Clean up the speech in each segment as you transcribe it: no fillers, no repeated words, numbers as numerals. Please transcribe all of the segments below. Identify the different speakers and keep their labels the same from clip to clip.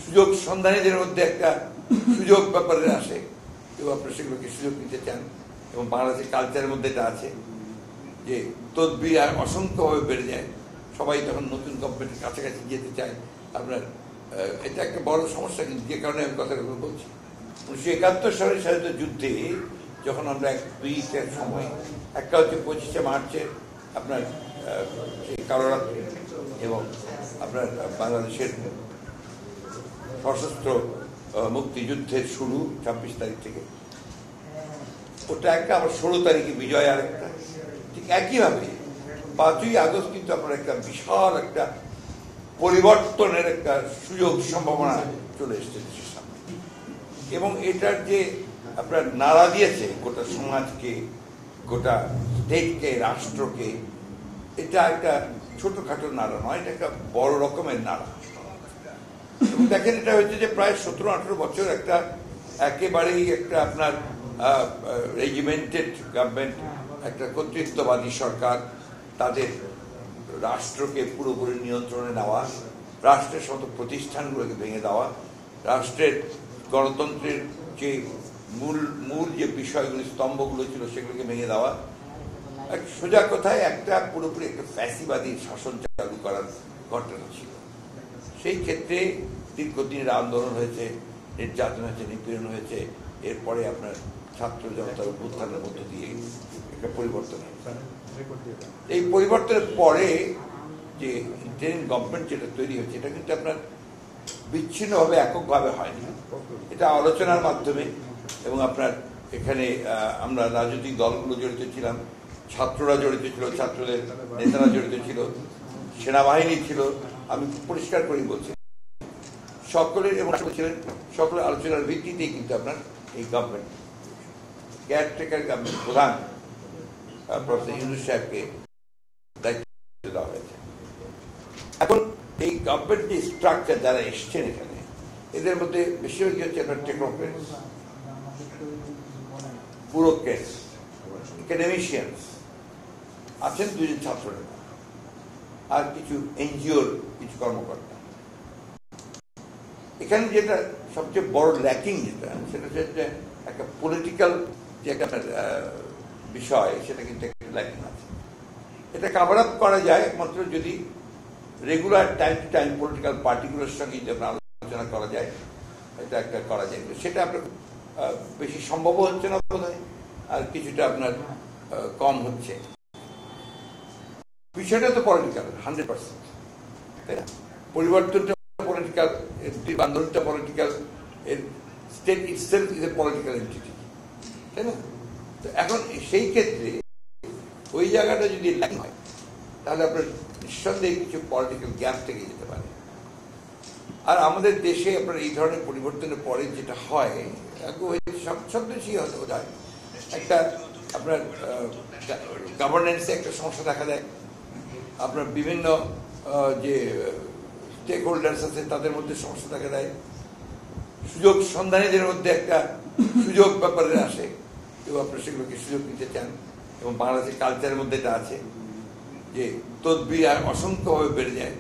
Speaker 1: সুযোগ সন্ধানীদের মধ্যে একটা সুযোগ ব্যাপারে আসে এবং আপনারা সেগুলোকে সুযোগ নিতে চান এবং বাংলাদেশের কালচারের মধ্যে এটা আছে যে তদবির আর অসংখ্যভাবে বেড়ে যায়, সবাই তখন নতুন গভর্নমেন্টের কাছাকাছি যেতে চায়। আপনার এটা একটা বড় সমস্যা, কিন্তু যে কারণে আমি কথাগুলো বলছি 1971 সালের স্বাধীনতা যুদ্ধে যখন আমরা দুইটার সময়, একটা হচ্ছে 25শে মার্চের আপনার সেই কালরাত্রি এবং আপনার বাংলাদেশের সশস্ত্র মুক্তিযুদ্ধের শুরু 26 তারিখ থেকে, ওটা একটা, আবার 16 তারিখে বিজয় আরেকটা। ঠিক একইভাবে 5ই আগস্ট কিন্তু আপনার একটা বিশাল একটা পরিবর্তনের একটা সুযোগ সম্ভাবনা চলে এসছে দেশের সামনে এবং এটার যে আপনার নাড়া দিয়েছে গোটা সমাজকে, গোটা স্টেটকে, রাষ্ট্রকে, এটা একটা ছোটখাটো নাড়া নয়, এটা একটা বড় রকমের নাড়া। এবং দেখেন এটা হচ্ছে যে প্রায় 17-18 বছর একটা একেবারেই একটা আপনার রেজিমেন্টেড গভর্নমেন্ট, একটা কর্তৃত্ববাদী সরকার, তাদের রাষ্ট্রকে পুরোপুরি নিয়ন্ত্রণে নেওয়া, রাষ্ট্রের সমস্ত প্রতিষ্ঠানগুলোকে ভেঙে দেওয়া, রাষ্ট্রের গণতন্ত্রের যে মূল যে বিষয়গুলি, স্তম্ভগুলো ছিল সেগুলোকে ভেঙে দেওয়া, এক সোজা কথায় একটা পুরোপুরি একটা ফ্যাসিবাদী শাসন চালু করার ঘটনা ছিল। সেই ক্ষেত্রে দীর্ঘদিনের আন্দোলন হয়েছে, নির্যাতন হয়েছে, নিপীড়ন হয়েছে, এরপরে আপনার ছাত্র জনতার অভ্যুত্থানের মধ্য দিয়ে একটা পরিবর্তন হয়েছে। এই পরিবর্তনের পরে যে ইন্টারিম গভর্নমেন্ট যেটা তৈরি হয়েছে, এটা কিন্তু আপনার বিচ্ছিন্নভাবে এককভাবে হয়নি, এটা আলোচনার মাধ্যমে এবং আপনার এখানে আমরা রাজনৈতিক দলগুলো জড়িত ছিলাম, ছাত্ররা জড়িত ছিল, ছাত্রদের নেতারা জড়িত ছিল, সেনাবাহিনী ছিল, আমি পরিষ্কার করে বলছি সকলের এবং ছিলেন, সকলের আলোচনার ভিত্তিতেই কিন্তু আপনার এই গভর্নমেন্ট কেয়ারটেকার গভর্নমেন্ট প্রধান প্রফেসর ইউনূস সাহেবকে দায়িত্ব দেওয়া হয়েছে। এখন এই গভর্নমেন্ট যে স্ট্রাকচার যারা এসছেন এখানে, এদের মধ্যে বেশিরভাগই হচ্ছে আপনার টেকনোক্রেটস, ব্যুরোক্রেটস, একাডেমিশিয়ানস, আছেন 2জন ছাত্র নেতা আর কিছু এনজিওর কিছু কর্মকর্তা। এখানে যেটা সবচেয়ে বড় ল্যাকিং যেটা, সেটা হচ্ছে একটা পলিটিক্যাল যে একটা বিষয়, সেটা কিন্তু একটা ল্যাকিং আছে। এটা কাভার আপ করা যায় একমাত্র যদি regular time to time political পার্টিগুলোর সঙ্গে যদি আপনার আলোচনা করা যায়, এটা একটা করা যায়, সেটা আপনার বেশি সম্ভব হচ্ছে না বোধ হয়, আর কিছুটা আপনার কম হচ্ছে। বিষয়টা তো পলিটিক্যাল 100%, তাই না? পরিবর্তনটা পলিটিক্যাল, আন্দোলনটা পলিটিক্যাল, এর state itself is a political entity, তাই না? তো এখন সেই ক্ষেত্রে ওই জায়গাটা যদি ল্যাকিং হয়, তাহলে আপনার নিঃসন্দেহে কিছু পলিটিক্যাল গ্যাপ থেকে যেতে পারে। আর আমাদের দেশে আপনার এই ধরনের পরিবর্তনের পরে যেটা হয়, সব দেশেই হতে হয়, একটা আপনার গভর্নেন্সে একটা সমস্যা দেখা দেয়, আপনার বিভিন্ন যে স্টেক হোল্ডার্স আছে তাদের মধ্যে সমস্যা দেখা দেয়, সুযোগ সন্ধানীদের মধ্যে একটা সুযোগ ব্যাপারে আসে এবং আপনারা সেগুলোকে সুযোগ নিতে চান এবং বাংলাদেশের কালচারের মধ্যে এটা আছে যে তদবির আর অসংখ্যভাবে বেড়ে যায়,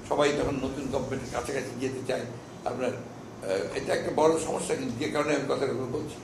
Speaker 1: সবাই তখন নতুন গভর্নমেন্টের কাছাকাছি যেতে চায়। আপনার এটা একটা বড় সমস্যা, কিন্তু যে কারণে আমি কথাগুলো বলছি